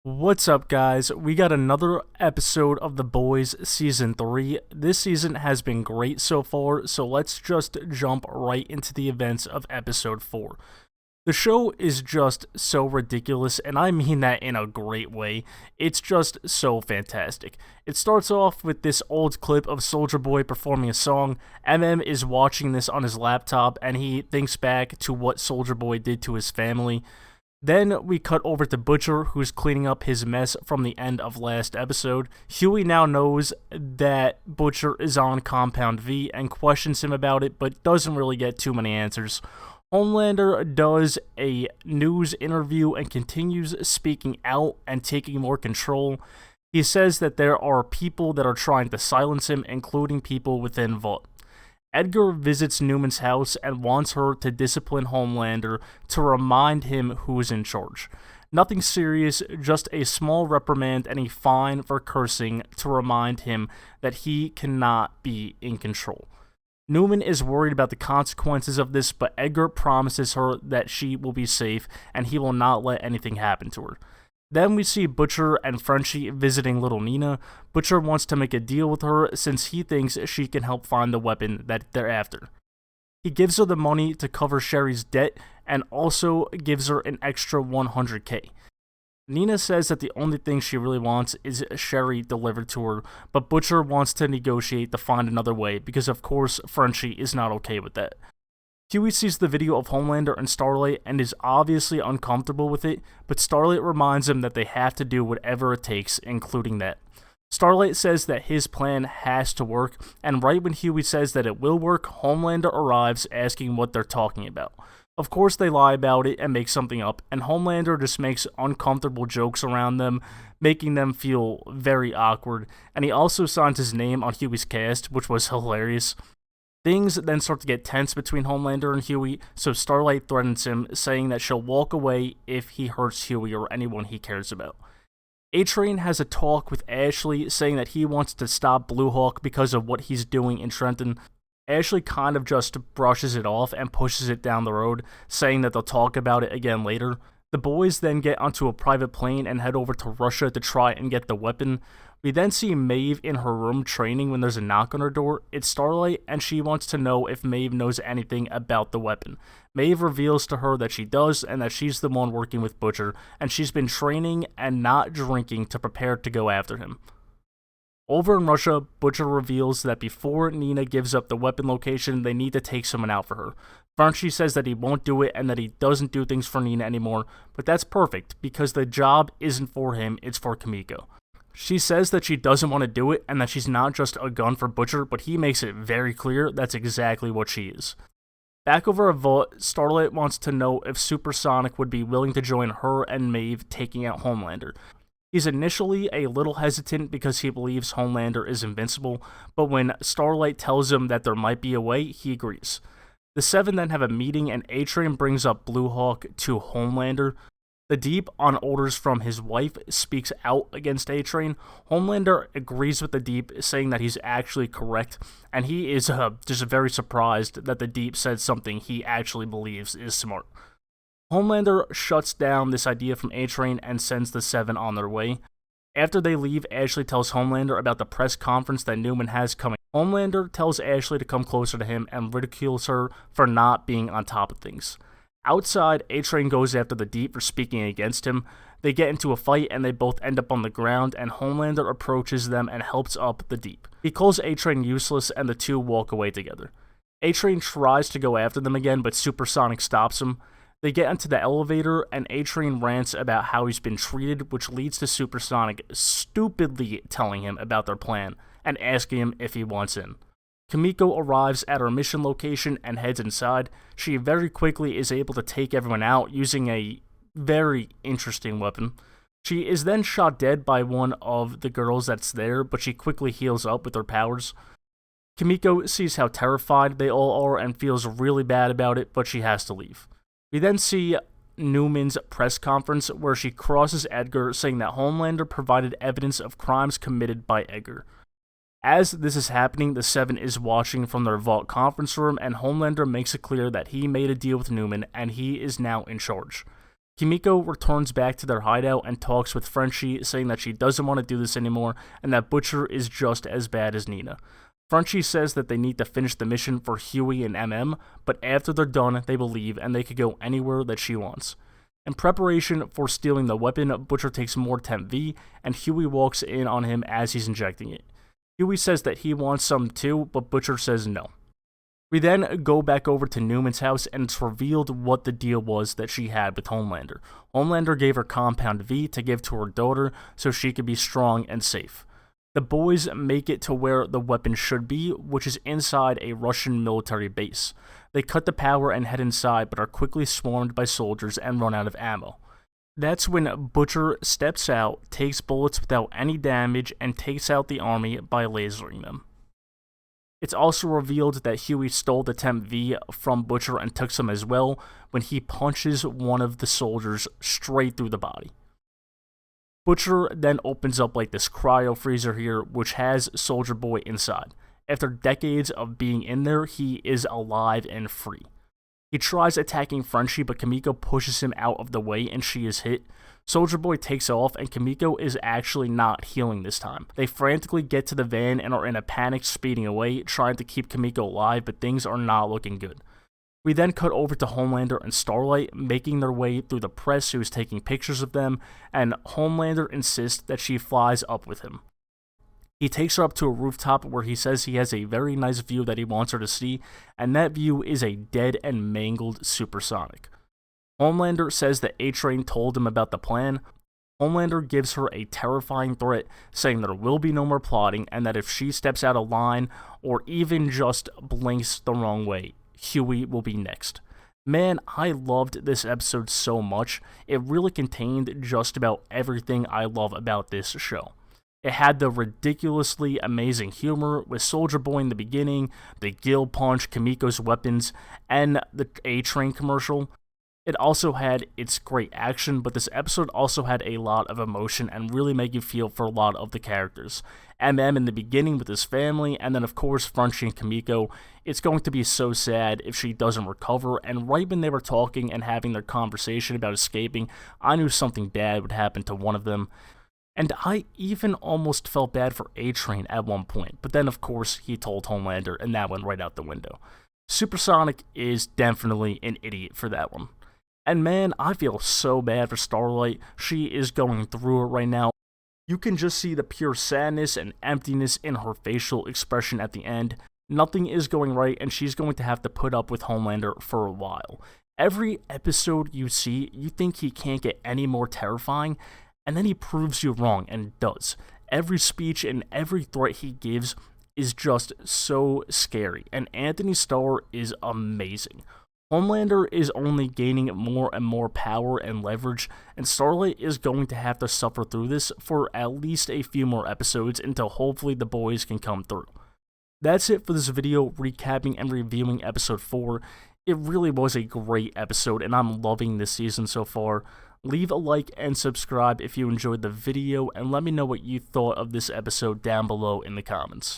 What's up, guys? We got another episode of The Boys Season 3. This season has been great so far, so let's just jump right into the events of Episode 4. The show is just so ridiculous, and I mean that in a great way. It's just so fantastic. It starts off with this old clip of Soulja Boy performing a song. Is watching this on his laptop, and he thinks back to what Soulja Boy did to his family. Then we cut over to Butcher, who's cleaning up his mess from the end of last episode. Huey now knows that Butcher is on Compound V and questions him about it, but doesn't really get too many answers. Homelander does a news interview and continues speaking out and taking more control. He says that there are people that are trying to silence him, including people within Vought. Edgar visits Newman's house and wants her to discipline Homelander to remind him who is in charge. Nothing serious, just a small reprimand and a fine for cursing to remind him that he cannot be in control. Newman is worried about the consequences of this, but Edgar promises her that she will be safe and he will not let anything happen to her. Then we see Butcher and Frenchie visiting little Nina. Butcher wants to make a deal with her since he thinks she can help find the weapon that they're after. He gives her the money to cover Sherry's debt and also gives her an extra $100K. Nina says that the only thing she really wants is Sherry delivered to her, but Butcher wants to negotiate to find another way because of course Frenchie is not okay with that. Huey sees the video of Homelander and Starlight and is obviously uncomfortable with it, but Starlight reminds him that they have to do whatever it takes, including that. Starlight says that his plan has to work, and right when Huey says that it will work, Homelander arrives asking what they're talking about. Of course they lie about it and make something up, and Homelander just makes uncomfortable jokes around them, making them feel very awkward, and he also signs his name on Huey's cast, which was hilarious. Things then start to get tense between Homelander and Huey, so Starlight threatens him, saying that she'll walk away if he hurts Huey or anyone he cares about. A-Train has a talk with Ashley, saying that he wants to stop Blue Hawk because of what he's doing in Trenton. Ashley kind of just brushes it off and pushes it down the road, saying that they'll talk about it again later. The boys then get onto a private plane and head over to Russia to try and get the weapon. We then see Maeve in her room training when there's a knock on her door. It's Starlight, and she wants to know if Maeve knows anything about the weapon. Maeve reveals to her that she does, and that she's the one working with Butcher, and she's been training and not drinking to prepare to go after him. Over in Russia, Butcher reveals that before Nina gives up the weapon location, they need to take someone out for her. Frenchie says that he won't do it and that he doesn't do things for Nina anymore, but that's perfect because the job isn't for him, it's for Kimiko. She says that she doesn't want to do it and that she's not just a gun for Butcher, but he makes it very clear that's exactly what she is. Back over at Vought, Starlight wants to know if Supersonic would be willing to join her and Maeve taking out Homelander. He's initially a little hesitant because he believes Homelander is invincible, but when Starlight tells him that there might be a way, he agrees. The seven then have a meeting and A-Train brings up Blue Hawk to Homelander. The Deep, on orders from his wife, speaks out against A-Train. Homelander agrees with the Deep, saying that he's actually correct, and he is just very surprised that the Deep said something he actually believes is smart. Homelander shuts down this idea from A-Train and sends the seven on their way. After they leave, Ashley tells Homelander about the press conference that Newman has coming. Homelander tells Ashley to come closer to him and ridicules her for not being on top of things. Outside, A-Train goes after the Deep for speaking against him. They get into a fight and they both end up on the ground, and Homelander approaches them and helps up the Deep. He calls A-Train useless and the two walk away together. A-Train tries to go after them again, but Supersonic stops him. They get into the elevator, and A-Train rants about how he's been treated, which leads to Supersonic stupidly telling him about their plan and asking him if he wants in. Kimiko arrives at her mission location and heads inside. She very quickly is able to take everyone out using a very interesting weapon. She is then shot dead by one of the girls that's there, but she quickly heals up with her powers. Kimiko sees how terrified they all are and feels really bad about it, but she has to leave. We then see Newman's press conference where she crosses Edgar, saying that Homelander provided evidence of crimes committed by Edgar. As this is happening, the Seven is watching from their Vought conference room, and Homelander makes it clear that he made a deal with Newman and he is now in charge. Kimiko returns back to their hideout and talks with Frenchie, saying that she doesn't want to do this anymore and that Butcher is just as bad as Nina. Frenchie says that they need to finish the mission for Huey and MM, but after they're done, they will leave and they could go anywhere that she wants. In preparation for stealing the weapon, Butcher takes more Temp V, and Huey walks in on him as he's injecting it. Huey says that he wants some too, but Butcher says no. We then go back over to Newman's house, and it's revealed what the deal was that she had with Homelander. Homelander gave her Compound V to give to her daughter so she could be strong and safe. The boys make it to where the weapon should be, which is inside a Russian military base. They cut the power and head inside, but are quickly swarmed by soldiers and run out of ammo. That's when Butcher steps out, takes bullets without any damage, and takes out the army by lasering them. It's also revealed that Huey stole the Temp V from Butcher and took some as well when he punches one of the soldiers straight through the body. Butcher then opens up like this cryo freezer here, which has Soldier Boy inside. After decades of being in there, he is alive and free. He tries attacking Frenchie, but Kimiko pushes him out of the way and she is hit. Soldier Boy takes off, and Kimiko is actually not healing this time. They frantically get to the van and are in a panic speeding away, trying to keep Kimiko alive, but things are not looking good. We then cut over to Homelander and Starlight making their way through the press who is taking pictures of them, and Homelander insists that she flies up with him. He takes her up to a rooftop where he says he has a very nice view that he wants her to see, and that view is a dead and mangled supersonic. Homelander says that A-Train told him about the plan. Homelander gives her a terrifying threat, saying there will be no more plotting, and that if she steps out of line or even just blinks the wrong way, Huey will be next. Man, I loved this episode so much. It really contained just about everything I love about this show. It had the ridiculously amazing humor with Soldier Boy in the beginning, the Gill Punch, Kimiko's weapons, and the A-Train commercial. It also had its great action, but this episode also had a lot of emotion and really made you feel for a lot of the characters. MM in the beginning with his family, and then of course Frenchie and Kimiko. It's going to be so sad if she doesn't recover, and right when they were talking and having their conversation about escaping, I knew something bad would happen to one of them. And I even almost felt bad for A-Train at one point, but then of course he told Homelander, and that went right out the window. Supersonic is definitely an idiot for that one. And man, I feel so bad for Starlight. She is going through it right now. You can just see the pure sadness and emptiness in her facial expression at the end. Nothing is going right, and she's going to have to put up with Homelander for a while. Every episode you see, you think he can't get any more terrifying, and then he proves you wrong, and does. Every speech and every threat he gives is just so scary, and Anthony Starr is amazing. Homelander is only gaining more and more power and leverage, and Starlight is going to have to suffer through this for at least a few more episodes until hopefully the boys can come through. That's it for this video recapping and reviewing episode 4. It really was a great episode, and I'm loving this season so far. Leave a like and subscribe if you enjoyed the video, and let me know what you thought of this episode down below in the comments.